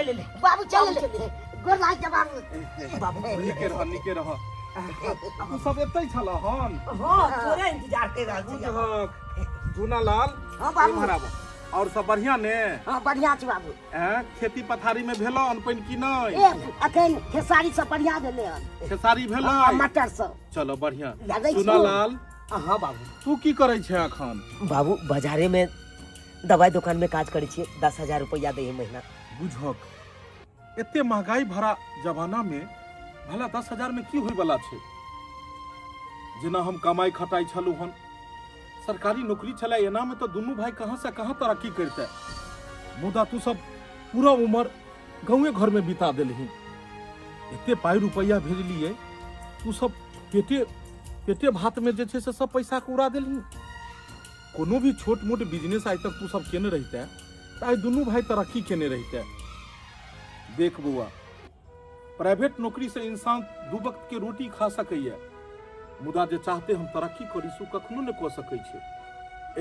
ले बाबू चल ले गोर लाग जा बाबू बाबू निके रह तू सब एतै छल हन हां तोरे इंतजार कर रहल छी जूना लाल हां बाबू और सब बढ़िया ने हां बढ़िया छी बाबू खेती पथारी में भेलो अनपन की नै अखन खेसारी सब बढ़िया देले हन खेसारी भेलो मटर सब चलो बढ़िया जूना लाल हां बाबू तू की करै छै अखन बाबू बाजारे में दवाई दुकान में काज करै छियै 10,000 रुपया दै महीना बुझक एते महंगाई भरा जमाना में भला 10,000 में की होय वाला छै जेना हम कमाई खटाई छलु हन सरकारी नौकरी चला एना में तो दोनों भाई कहां से कहां तरक्की करते मुदा तू सब पूरा उम्र गांवे घर में बिता देलही एते पाई रुपया भेजलिए तू सब पेटे भात में जे छे से सब पैसा के उड़ा देलही कोनो भी छोट मोट बिजनेस आज तक तू सब केने रहते तो आज दोनों भाई तरक्की केने रहते देख बुआ प्राइवेट नौकरी से इंसान दू वक्त के रोटी खा सकैया मुदा जे चाहते हम तरक्की करी सु कखनो न क सकै छै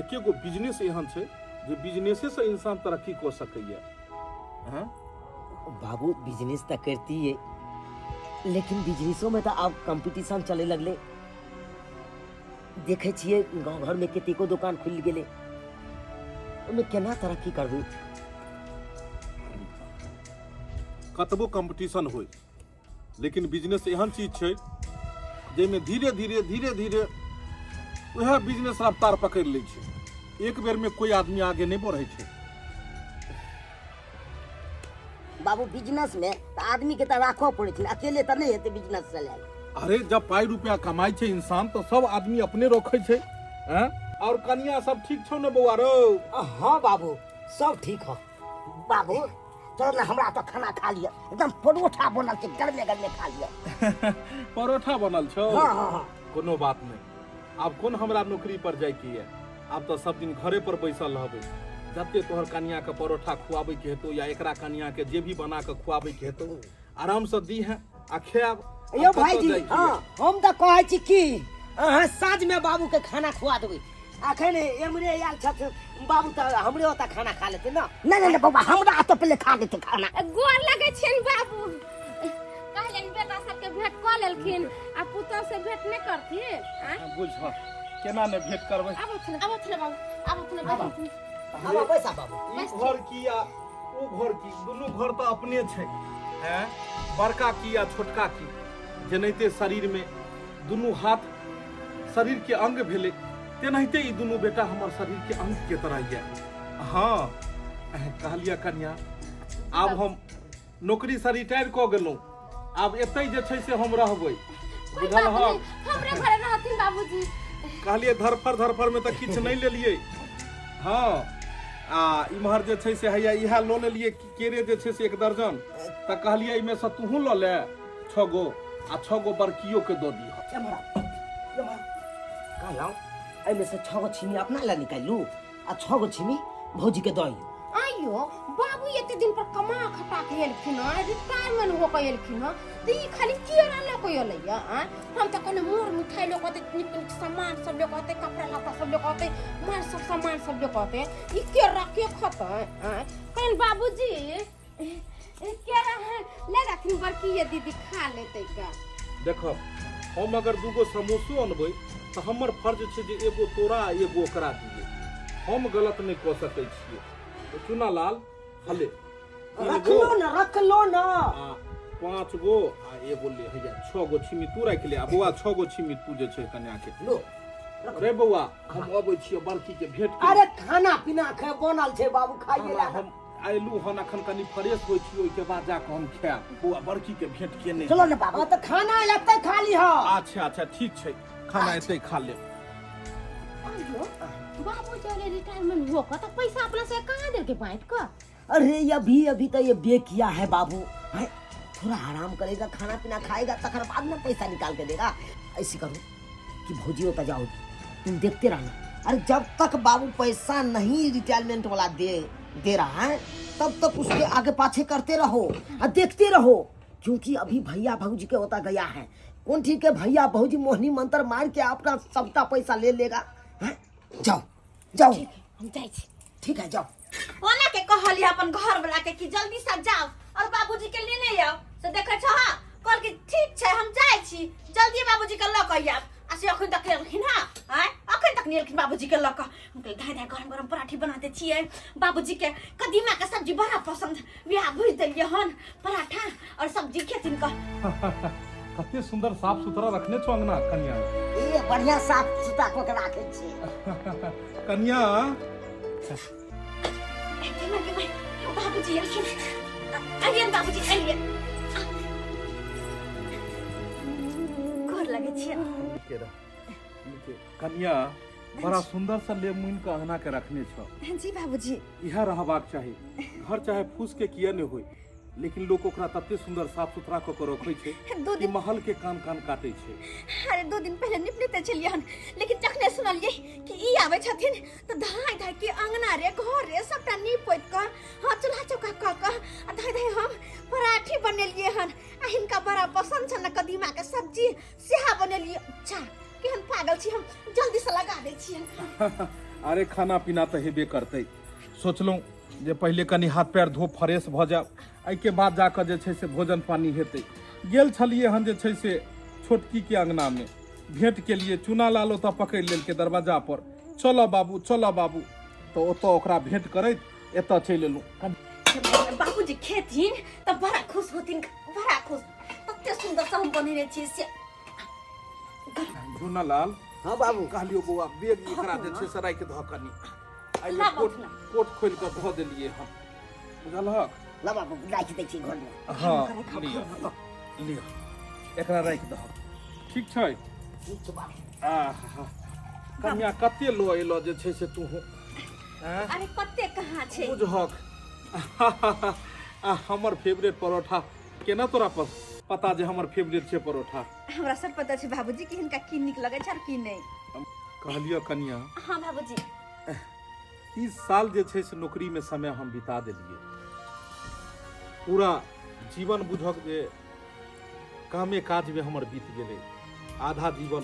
एके गो बिजनेस एहन छै जे बिजनेसे से इंसान तरक्की क सकैया हैं बाबू बिजनेस त करती है लेकिन बिजनेसों में तो अब कंपटीशन चले लगले देखे छिए गांव घर में कतेको दुकान खुल गेले ओमे केना तरक्की करबू कतबो कंपटीशन होय लेकिन बिजनेस एहन चीज छै जेमे धीरे धीरे वह बिजनेस रफ्तार पकड़ ले छै एक बेर में कोई आदमी आगे नहीं बढ़े छै बाबू बिजनेस में तो आदमी के तो राखो पड़े छै अकेले तो नहीं हेते बिजनेस चले अरे जब पाई रुपया कमाई छै इंसान तो सब आदमी अपने रखे छै हैं और कन्या सब ठीक छौ ने बउआ रो हां बाबू सब ठीक हो बाबू चल ना हमरा तो खाना खा लिया एकदम परोठा बनल छै गरमे खा लिया परोठा बनल छौ हां कोनो बात नहीं अब कौन हमरा नौकरी पर जाय की है अब तो सब दिन घरे पर बैसल रहबे जते तोहर कन्या के परोठा खुआबे के हेतौ या एकरा कन्या के जे भी बना के खुआबे के हेतौ आराम से दी है आ खाब यो भाई जी हां हम त कहै छी कि अहाँ साँझ में बाबू के खाना खुआ देबै अखन एमरे आयल छथ बाबू त हमरे ओता खाना खा लेते ना नहीं बाबा हमरा तो पहले खा लेते खाना गोर लगे छिन बाबू कहलन बेटा सबके भेंट क लेलखिन आ पुतौ से भेंट नहीं करथि बुझ केना ने भेंट करबै आबो छले बाबू अब पैसा बाबू ई घर की आ ओ घर की दोनों घर तो अपने छै हैं बड़का की या छोटका की जेनाइते शरीर में दोनों हाथ शरीर के अंग भेले तेनाहिते ई दोनों बेटा हमर शरीर के अंग के तरह ये हां कहलिया कन्या अब हम नौकरी से रिटायर क गेलौ अब एतै जे छै से हम रहबै बुझल ह हमरे घरे रहथिन बाबूजी कहलिए धरफर में त किछ नहीं लेलिए हां आ इमहर जे छै से हैया इहा लो लेलिए केरे जे छै से 1 दर्जन त कहलिए इमे से तूहू ल ले 6 गो आ 6 गो बरकियो के दो दी कहलौ एमे से 6 गो छिमी अपना ला निकालू आ 6 गो छिमी भौजी के दइयो आयो बाबू एते दिन पर कमा खटा के एलखिन रिटायरमेंट हो के एलखिन त ई खाली केरा ले को एलैया हम त कोने मोर मिठाई ले कहते निक सामान सब ले कहते कपड़ा लत्ता सब ले कहते मार सब सामान सब ले कहते ई केरा के खाता कहीं बाबूजी केरा है ले रखनी बड़की ये दीदी खा लेते का देखो हम अगर 2 गो समोसो अनबै त हमर फर्ज छै जे एगो तोरा एगो ओकरा दिए हम गलत नहीं क सकै छियै तो चुना लाल हले रख लो ना 5 गो आ एगो ले हैया 6 गो छिमी तू राख ले आ बउआ 6 गो छिमी तू जे छै कन्या के लो रे बउआ हम अबै छियै बड़की के भेंट के अरे खाना पीना खे बनल छै बाबू खाइए ला हम आइलू हन अखन कनी फ्रेश होई छी ओइ के बाद जाके हम खाएब बउआ बड़की के भेंट केने चलो ना बाबा तो खाना एतै खाली ह अच्छा ठीक छै खाना एतै खा ले आयो बाबू चले रिटायरमेंट हो का तो पैसा अपना से कहां दे के बांट का अरे अभी तो ये बे किया है बाबू है थोड़ा आराम करेगा खाना पीना खाएगा तकर बाद में पैसा निकाल के देगा ऐसे करो कि भौजी होता जाओ तुम देखते रहना अरे जब तक बाबू पैसा नहीं रिटायरमेंट वाला दे रहा है तब तक उसके आगे पाछे करते रहो और देखते रहो क्योंकि अभी भैया भौजी के होता गया है कौन ठीक है भैया भौजी मोहनी मंत्र मार के अपना सबका पैसा ले लेगा हैं जाओ हम जाई छी ठीक है जाओ ओना के कहली अपन घर वाला के कि जल्दी से जाओ और बाबूजी के लेने आओ से देखे छ हां कल के ठीक छै हम जाय छी जल्दी बाबूजी के ल के आब आ से अखन तक एलखिन हां हैं अखन तक नहीं एलखिन बाबूजी के ल के हम कल धाय धाय गरम गरम पराठी बनाते छियै बाबूजी के कदीमा के सब्जी बड़ा पसंद बियाह भुज देलिए हन पराठा और सब्जी खेतिन का कते सुंदर साफ सुथरा रखने छो अंगना कन्या ये बढ़िया साफ सुथरा को के राखे छी कन्या बाबूजी एलखिन आइए बाबूजी आइए गोर लगे छियै कन्या बड़ा सुंदर सा ले मुइन के अंगना के रखने छो जी बाबूजी इहा रहबाक चाही घर चाहे फूस के किया ने होय लेकिन लोग ओकरा तते सुंदर साफ सुथरा क के रखै छै कि महल के कान कान काटे छै अरे 2 दिन पहले निपलते चलिए हन लेकिन जखने सुनलिए कि ई आवे छथिन तो धाय धाय के अंगना रे घर रे सबटा नीपोत क हां चूल्हा चौका क आ धाय धाय हम पराठी बनेलिए हन आ हिनका बड़ा पसंद छन कदीमा के सब्जी सेहा बनेलिए अच्छा केहन पागल छी हम जल्दी से लगा दै छी अरे खाना पीना तो हेबे करते सोचलौं जे पहले कनी हाथ पैर धो फ्रेश भ जाओ आई के बाद जाकर जे छै से भोजन पानी हेतै गेल छलिए हन जे छै से छोटकी के अंगना में भेंट के लिए चूना लालो तो पकड़ लेल के दरवाजा पर चलो बाबू तो ओतो ओकरा भेंट करैत एतऽ चलि एलू बाबूजी खेथिन त बड़ा खुश होथिन बड़ा खुश तते सुंदर से हम बनेने छी से चूना लाल हां बाबू कहलियो बौआ बेग एकरा जे छै से राखि ध कनी आई कोट खोल के ध देलिए हम बुझलहक ला बाबू राखि दै छी घर में हां लियो एकरा राखि दह ठीक छै ठीक छै बाबू आहा कन्या कते लो एलो जे छै से तू अरे कते कहाँ छै बुझहक हमर फेवरेट परोठा केना तोरा पता जे हमर फेवरेट छै परोठा हमरा सब पता छै बाबूजी कि हिनका की नीक लगै छै और की नहीं कहलियो कन्या हां बाबूजी 30 साल जे छै से नौकरी में समय हम बिता देलिए पूरा जीवन बुझक जे कामे काज में हमर बीत गेले आधा जीवन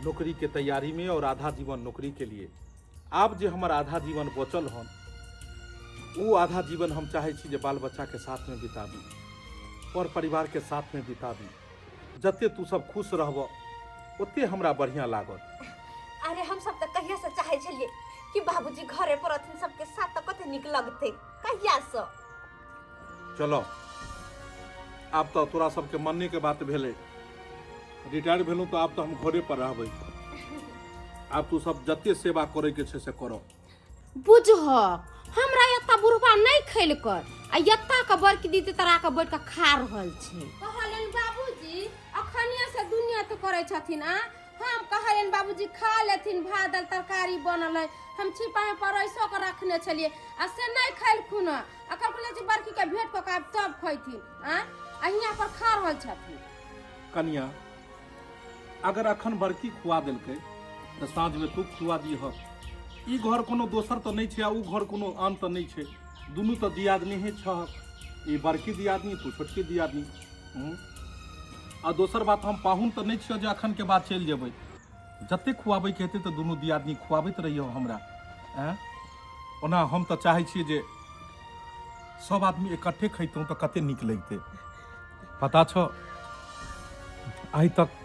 नौकरी के तैयारी में और आधा जीवन नौकरी के लिए आब जे हमर आधा जीवन बचल हन वो आधा जीवन हम चाहे छी जे बाल बच्चा के साथ में बिताबी और परिवार के साथ में बिताबी जते तू सब खुश रहबो ओते हमरा बढ़िया लागत अरे हम सब त कहिया से चाहे छलिए कि बाबूजी घरे पर रहथिन सबके साथ त कते नीक लगते कहिया से चलो आब तो तोरा सबके मानने के बात भेले रिटायर भेलू तो आब तो हम घरे पर रहबै आब तू सब जते सेवा करे के छै से करो बुझह हमरा एता बुढ़वा नहीं खैल कर आ एता के बड़की दीदी तरा के बैठ के खा रहल छै कहलन बाबूजी अखनिया से दुनिया तो करे छथिन आ हम कहलन बाबूजी खा लेथिन भात दाल तरकारी बनल है हम छिपा में परैसो के रखने छलिए आ से नहीं खैल खुना अकर कहले जे बड़की के भेट क के तब खैथिन आ अहिया पर खा रहल छथिन कन्या अगर अखन बड़की खुआ देलकै तो साँझ में तू खुआ दीह ई घर कोनो दोसर तो नहीं छै आ ऊ घर कोनो आन तो नहीं छै दुनू तो दियादनी ही छ ई बड़की दियादनी तू छोटकी दियादनी आ दोसर बात हम पाहुन तो नहीं छियो जे अखन के बाद चल जेबै जते खुआबै के हेतै तो दुनू दियादनी खुआबैत रहियो हमरा ओना हम तो चाहे छियै जे सब आदमी इकट्ठे खैतौं तो कते नीक लगतै पता छ आइ तक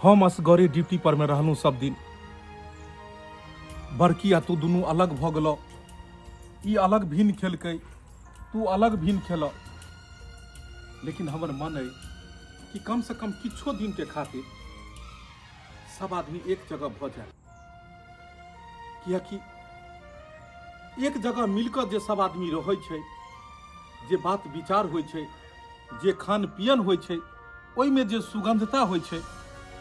हम असगरे ड्यूटी पर में रहलूं सब दिन बड़की आ तू दुनू अलग भ गेलो ई अलग भिन्न खेलकै तू अलग भिन्न खेल लेकिन हमर मन है कि कम से कम किछो दिन के खातिर सब आदमी एक जगह भ जाए कियाकि एक जगह मिलकर जे सब आदमी रहै छै जे बात विचार होइ छै जे खान पियन होइ छै ओइमे जे सुगंधता होइ छै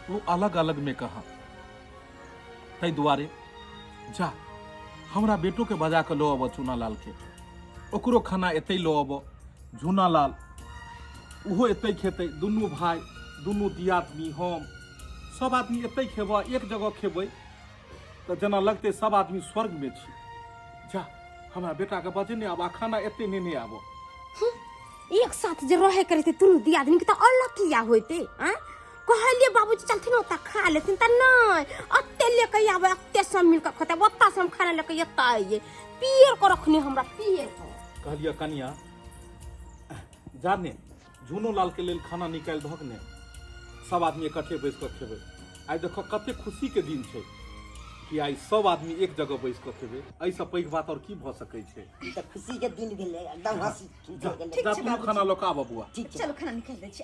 वो अलग अलग में कहा तै दुआरे जा हमरा बेटो के बजा के लो अब चूना लाल के ओकरो खाना एतै लो अब झूना लाल उहो एतै खेतै दुनू भाई दुनू दियादनी हम सब आदमी एतै खेबा एक जगह खेबै तो जना लगतै सब आदमी स्वर्ग में छी जा हमरा बेटा के बजे ने आब खाना एतै ने आबो एक साथ जे रहे करे दुनू दियादनी के त अलग किया होइते आ कहलिए बाबूजी चलथिन ओता खा लेथिन त नहीं अत्ते एते लेके आवे एते सब मिल के खते ओत्ता से हम खाना लेके एत्ता आइए पियर को रखनी हमरा पियर को कहलिए कनिया जाने झुनो लाल के लेल खाना निकाल धक ने सब आदमी इकट्ठे बैस कर खेबै आई देखो कते खुशी के दिन छै कि आई सब आदमी एक जगह बैस कर खेबै ऐसा पैघ बात और की भ सकै छै ई त खुशी के दिन भेलै एकदम हंसी ठीक छै जा तू खाना लोका बबुआ ठीक छै चलो खाना निकाल दै छी